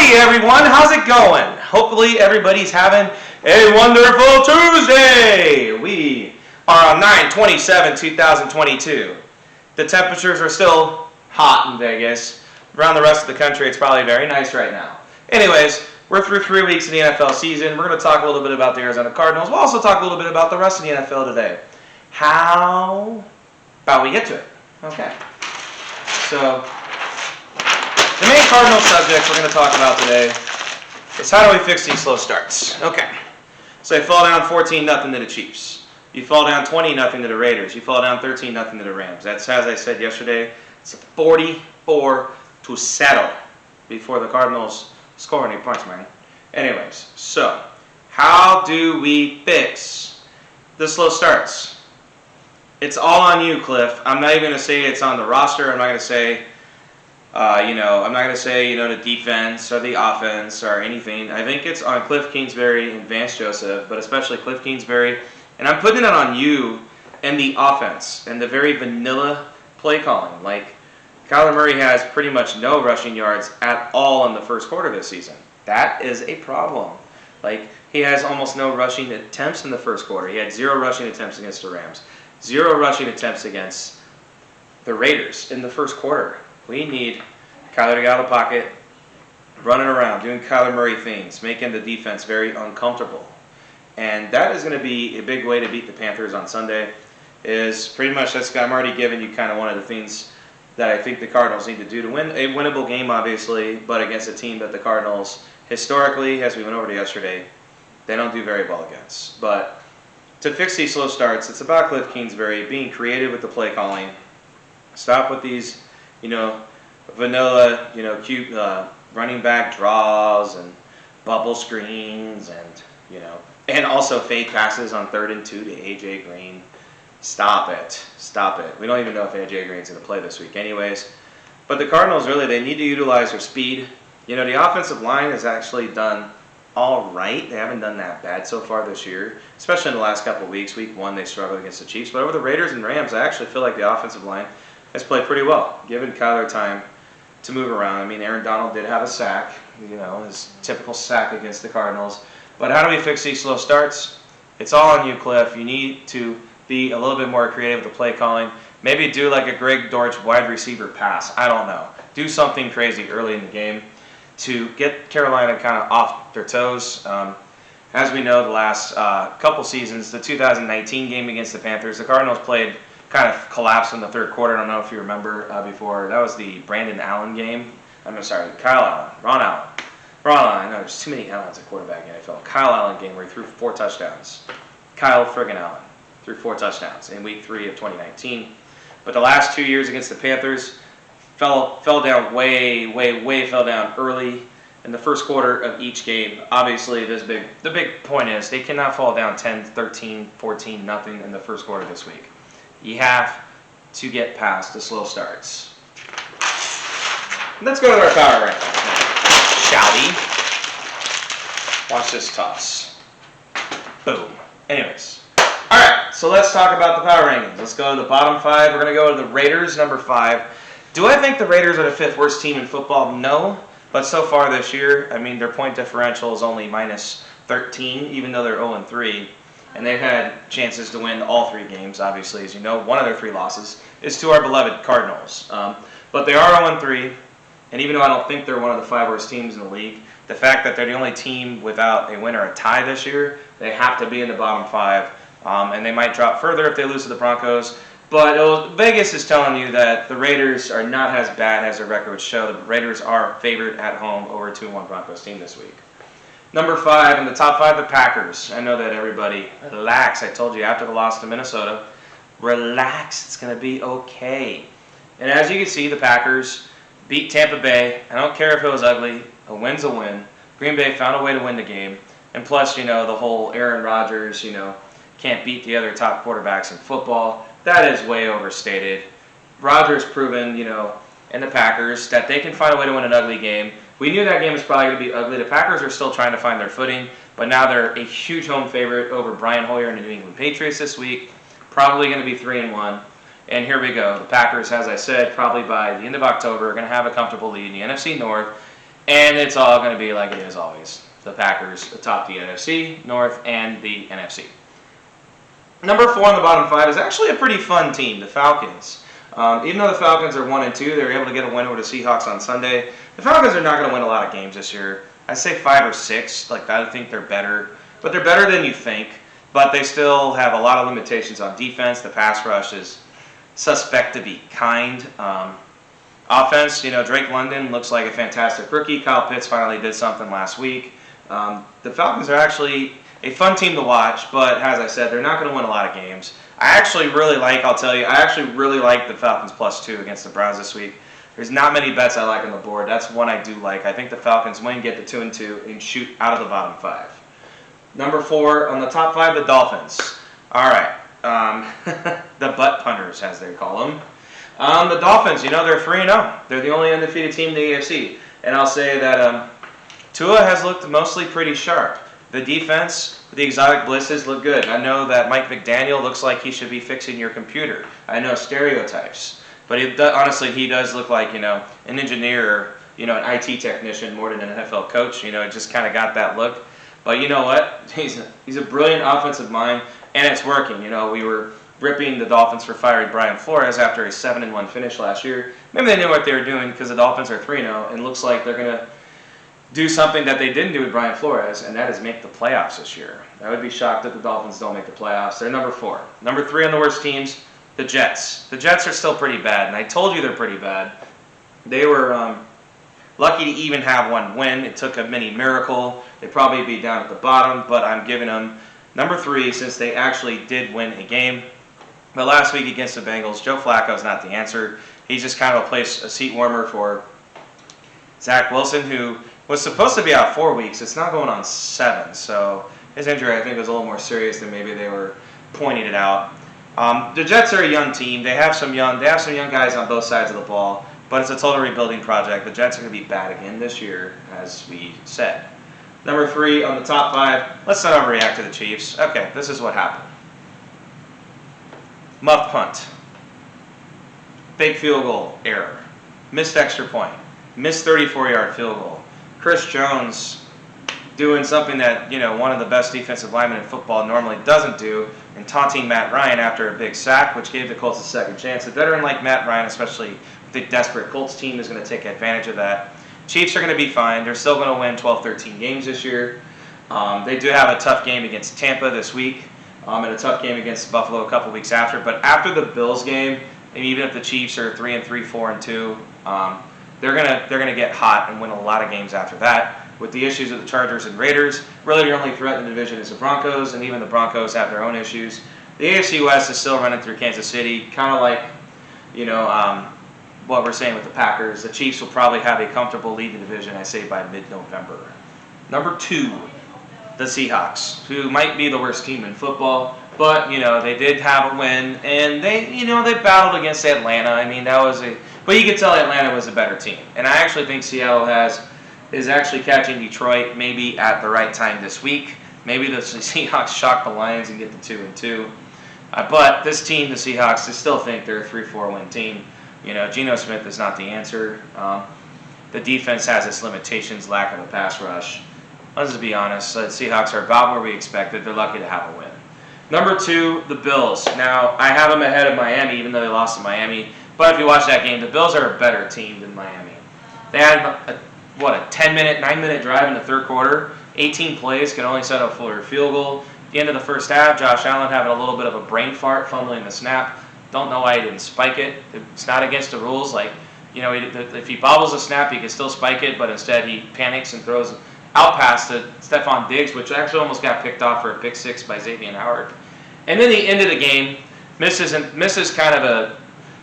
Howdy everyone, how's it going? Hopefully everybody's having a wonderful Tuesday. We are on 9/27/2022. The temperatures are still hot in Vegas. Around the rest of the country it's probably very nice right now. Anyways, we're through 3 weeks of the NFL season. We're going to talk a little bit about the Arizona Cardinals. We'll also talk a little bit about the rest of the NFL today. How about we get to it? Okay. So, the main Cardinal subject we're going to talk about today is how do we fix these slow starts? Okay. So you fall down 14-0 to the Chiefs. You fall down 20-0 to the Raiders. You fall down 13-0 to the Rams. That's, as I said yesterday, it's a 44-0 before the Cardinals score any points, man. Anyways, so how do we fix the slow starts? It's all on you, Cliff. I'm not even going to say it's on the roster. I'm not going to say I'm not going to say, the defense or the offense or anything. I think it's on Cliff Kingsbury and Vance Joseph, but especially Cliff Kingsbury. And I'm putting it on you and the offense and the very vanilla play calling. Like, Kyler Murray has pretty much no rushing yards at all in the first quarter this season. That is a problem. Like, he has almost no rushing attempts in the first quarter. He had 0 rushing attempts against the Rams. 0 rushing attempts against the Raiders in the first quarter. We need Kyler to get out of the pocket, running around, doing Kyler Murray things, making the defense very uncomfortable. And that is going to be a big way to beat the Panthers on Sunday. Is pretty much, I'm already giving you kind of one of the things that I think the Cardinals need to do to win a winnable game, obviously, but against a team that the Cardinals, historically, as we went over to yesterday, they don't do very well against. But to fix these slow starts, it's about Cliff Kingsbury being creative with the play calling. Stop with these vanilla, cute running back draws and bubble screens and also fake passes on 3rd and 2 to A.J. Green. Stop it. We don't even know if A.J. Green's going to play this week anyways. But the Cardinals, really, they need to utilize their speed. The offensive line has actually done all right. They haven't done that bad so far this year, especially in the last couple of weeks. Week 1, they struggled against the Chiefs. But over the Raiders and Rams, I actually feel like the offensive line has played pretty well, given Kyler time to move around. I mean, Aaron Donald did have a sack, his typical sack against the Cardinals. But how do we fix these slow starts? It's all on you, Cliff. You need to be a little bit more creative with the play calling. Maybe do like a Greg Dortch wide receiver pass. I don't know. Do something crazy early in the game to get Carolina kind of off their toes. As we know, the last couple seasons, the 2019 game against the Panthers, the Cardinals played kind of collapsed in the third quarter. I don't know if you remember before. That was the Brandon Allen game. Ron Allen. I know there's too many Allens at quarterback in the NFL. Kyle Allen game where he threw 4 touchdowns. Kyle friggin' Allen threw 4 touchdowns in week 3 of 2019. But the last 2 years against the Panthers fell down fell down early in the first quarter of each game. Obviously, the big point is they cannot fall down 10, 13, 14, nothing in the first quarter this week. You have to get past the slow starts. Let's go to our power rankings, shall we? Watch this toss. Boom. Anyways. All right, so let's talk about the power rankings. Let's go to the bottom 5. We're going to go to the Raiders, number 5. Do I think the Raiders are the 5th worst team in football? No. But so far this year, their point differential is only minus 13, even though they're 0-3. And they've had chances to win all 3 games, obviously. As you know, one of their 3 losses is to our beloved Cardinals. But they are 0-3, and even though I don't think they're one of the 5 worst teams in the league, the fact that they're the only team without a win or a tie this year, they have to be in the bottom 5, and they might drop further if they lose to the Broncos. But Vegas is telling you that the Raiders are not as bad as their record would show. The Raiders are favored at home over a 2-1 Broncos team this week. Number 5, in the top 5, the Packers. I know that everybody, relax. I told you after the loss to Minnesota, relax. It's going to be okay. And as you can see, the Packers beat Tampa Bay. I don't care if it was ugly. A win's a win. Green Bay found a way to win the game. And plus, the whole Aaron Rodgers, can't beat the other top quarterbacks in football. That is way overstated. Rodgers proven, and the Packers, that they can find a way to win an ugly game. We knew that game was probably going to be ugly. The Packers are still trying to find their footing, but now they're a huge home favorite over Brian Hoyer and the New England Patriots this week. Probably going to be 3-1. And here we go. The Packers, as I said, probably by the end of October are going to have a comfortable lead in the NFC North. And it's all going to be like it is always. The Packers atop the NFC North and the NFC. Number 4 on the bottom 5 is actually a pretty fun team, the Falcons. Even though the Falcons are 1-2, they were able to get a win over the Seahawks on Sunday. The Falcons are not going to win a lot of games this year. I'd say 5 or 6. Like, I think they're better. But they're better than you think. But they still have a lot of limitations on defense. The pass rush is suspect to be kind. Offense, Drake London looks like a fantastic rookie. Kyle Pitts finally did something last week. The Falcons are actually a fun team to watch, but as I said, they're not going to win a lot of games. I actually really like the Falcons +2 against the Browns this week. There's not many bets I like on the board. That's one I do like. I think the Falcons win, get to 2-2, and shoot out of the bottom 5. Number 4 on the top 5, the Dolphins. All right, the butt punters, as they call them. The Dolphins, they're 3-0. They're the only undefeated team in the AFC. And I'll say that Tua has looked mostly pretty sharp. The defense, the exotic blisses look good. I know that Mike McDaniel looks like he should be fixing your computer. I know stereotypes. But honestly, he does look like, an engineer, an IT technician more than an NFL coach. It just kind of got that look. But you know what? He's a brilliant offensive mind, and it's working. We were ripping the Dolphins for firing Brian Flores after a 7-1 finish last year. Maybe they knew what they were doing because the Dolphins are 3-0, and looks like they're going to do something that they didn't do with Brian Flores, and that is make the playoffs this year. I would be shocked if the Dolphins don't make the playoffs. They're number 4. Number 3 on the worst teams, the Jets. The Jets are still pretty bad, and I told you they're pretty bad. They were lucky to even have one win. It took a mini miracle. They'd probably be down at the bottom, but I'm giving them number 3 since they actually did win a game. But last week against the Bengals, Joe Flacco's not the answer. He's just kind of a seat warmer for Zach Wilson, who was supposed to be out 4 weeks. It's now going on 7. So his injury, I think, was a little more serious than maybe they were pointing it out. The Jets are a young team. They have some young guys on both sides of the ball, but it's a total rebuilding project. The Jets are going to be bad again this year, as we said. Number 3 on the top 5. Let's not overreact to the Chiefs. Okay, this is what happened. Muff punt. Big field goal error. Missed extra point. Missed 34-yard field goal. Chris Jones doing something that, one of the best defensive linemen in football normally doesn't do, and taunting Matt Ryan after a big sack, which gave the Colts a second chance. A veteran like Matt Ryan, especially with the desperate Colts team, is going to take advantage of that. Chiefs are going to be fine. They're still going to win 12-13 games this year. They do have a tough game against Tampa this week, and a tough game against Buffalo a couple weeks after. But after the Bills game, and even if the Chiefs are 3-3, 4-2, they're gonna get hot and win a lot of games after that. With the issues of the Chargers and Raiders, really the only threat in the division is the Broncos, and even the Broncos have their own issues. The AFC West is still running through Kansas City, kind of like, what we're saying with the Packers. The Chiefs will probably have a comfortable lead in the division, I say, by mid-November. Number 2, the Seahawks, who might be the worst team in football, but they did have a win, and they battled against Atlanta. But you could tell Atlanta was a better team, and I actually think Seattle is actually catching Detroit maybe at the right time this week. Maybe the Seahawks shock the Lions and get to 2-2. But this team, the Seahawks, I still think they're a 3-4 win team. Geno Smith is not the answer. The defense has its limitations, lack of a pass rush. Let's just be honest, the Seahawks are about where we expected. They're lucky to have a win. Number 2, the Bills. Now, I have them ahead of Miami, even though they lost to Miami. But if you watch that game, the Bills are a better team than Miami. They had a 9-minute drive in the third quarter. 18 plays, could only set up for a field goal. At the end of the first half, Josh Allen having a little bit of a brain fart, fumbling the snap. Don't know why he didn't spike it. It's not against the rules. If he bobbles a snap, he can still spike it, but instead he panics and throws out pass to Stephon Diggs, which actually almost got picked off for a pick 6 by Xavier Howard. And then the end of the game, misses kind of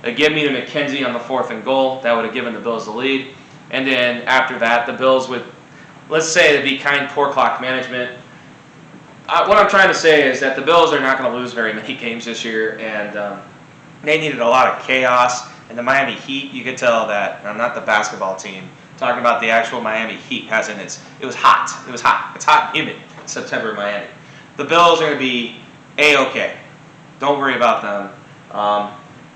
a give me to McKenzie on the 4th and goal. That would have given the Bills the lead. And then after that, the Bills would, let's say, to be kind, poor clock management. What I'm trying to say is that the Bills are not going to lose very many games this year, and they needed a lot of chaos. And the Miami Heat, you could tell that, I'm not the basketball team, talking about the actual Miami Heat, it was hot. It was hot. It's hot and humid in September in Miami. The Bills are going to be A-okay. Don't worry about them.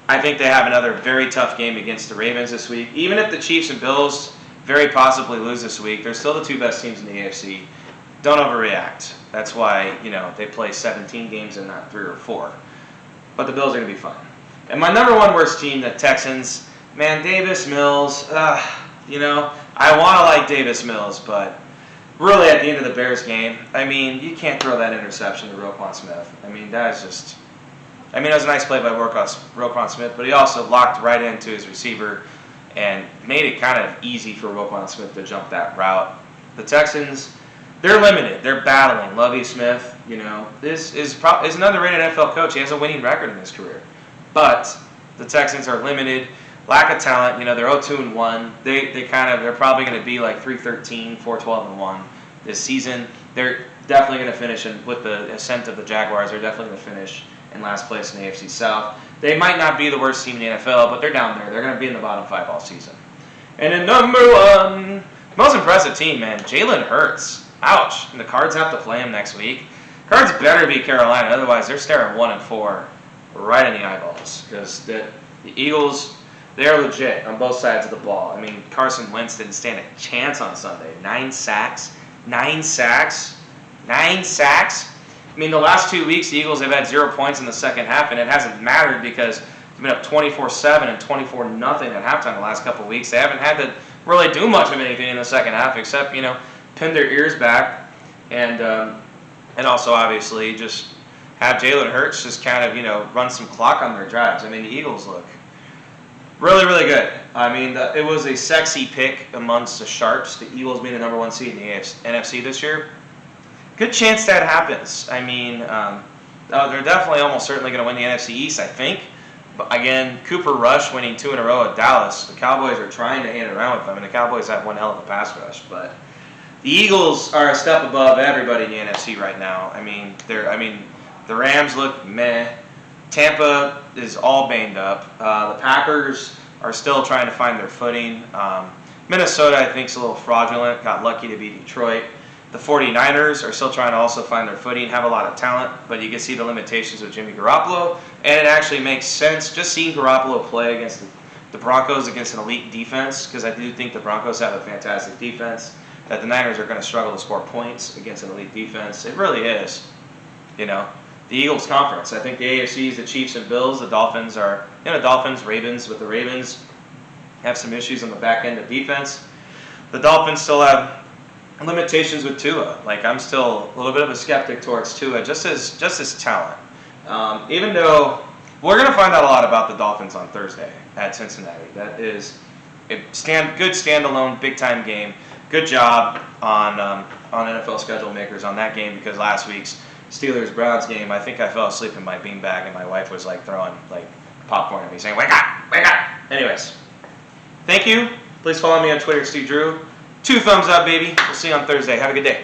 I think they have another very tough game against the Ravens this week. Even if the Chiefs and Bills very possibly lose this week. They're still the two best teams in the AFC. Don't overreact. That's why, they play 17 games and not 3 or 4. But the Bills are going to be fun. And my number one worst team, the Texans, man, Davis Mills, I want to like Davis Mills, but really at the end of the Bears game, you can't throw that interception to Roquan Smith. That is just... it was a nice play by Roquan Smith, but he also locked right into his receiver and made it kind of easy for Roquan Smith to jump that route. The Texans, they're limited. They're battling. Lovie Smith, this is an underrated NFL coach. He has a winning record in his career. But the Texans are limited. Lack of talent. They're 0-2-1. They're probably going to be like 3-13, 4-12-1 this season. They're definitely going to finish with the ascent of the Jaguars. They're definitely going to finish in last place in the AFC South. They might not be the worst team in the NFL, but they're down there. They're going to be in the bottom 5 all season. And then number one, most impressive team, man, Jalen Hurts. Ouch. And the Cards have to play him next week. Cards better beat Carolina, otherwise they're staring 1-4 right in the eyeballs. Because the Eagles, they're legit on both sides of the ball. Carson Wentz didn't stand a chance on Sunday. 9 sacks. 9 sacks. 9 sacks. The last 2 weeks, the Eagles have had 0 points in the second half, and it hasn't mattered because they've been up 24-7 and 24-0 at halftime the last couple of weeks. They haven't had to really do much of anything in the second half except, pin their ears back and also, obviously, just have Jalen Hurts just kind of, run some clock on their drives. The Eagles look really, really good. It was a sexy pick amongst the Sharps, the Eagles being the number 1 seed in the NFC this year. Good chance that happens. They're definitely almost certainly going to win the NFC East, I think. But again, Cooper Rush winning 2 in a row at Dallas. The Cowboys are trying to hand it around with them, and the Cowboys have one hell of a pass rush. But the Eagles are a step above everybody in the NFC right now. The Rams look meh. Tampa is all banged up. The Packers are still trying to find their footing. Minnesota, I think, is a little fraudulent. Got lucky to beat Detroit. The 49ers are still trying to also find their footing, have a lot of talent, but you can see the limitations of Jimmy Garoppolo, and it actually makes sense just seeing Garoppolo play against the Broncos against an elite defense, because I do think the Broncos have a fantastic defense, that the Niners are going to struggle to score points against an elite defense. It really is. The Eagles conference. I think the AFC is the Chiefs and Bills. The Dolphins are, Dolphins, Ravens, but the Ravens have some issues on the back end of defense. The Dolphins still have limitations with Tua. I'm still a little bit of a skeptic towards Tua, just his talent. Even though we're going to find out a lot about the Dolphins on Thursday at Cincinnati. That is a good standalone, big-time game. Good job on NFL schedule makers on that game, because last week's Steelers-Browns game, I think I fell asleep in my beanbag and my wife was throwing popcorn at me saying, "Wake up! Wake up!" Anyways, thank you. Please follow me on Twitter, Steve Drew. 2 thumbs up, baby. We'll see you on Thursday. Have a good day.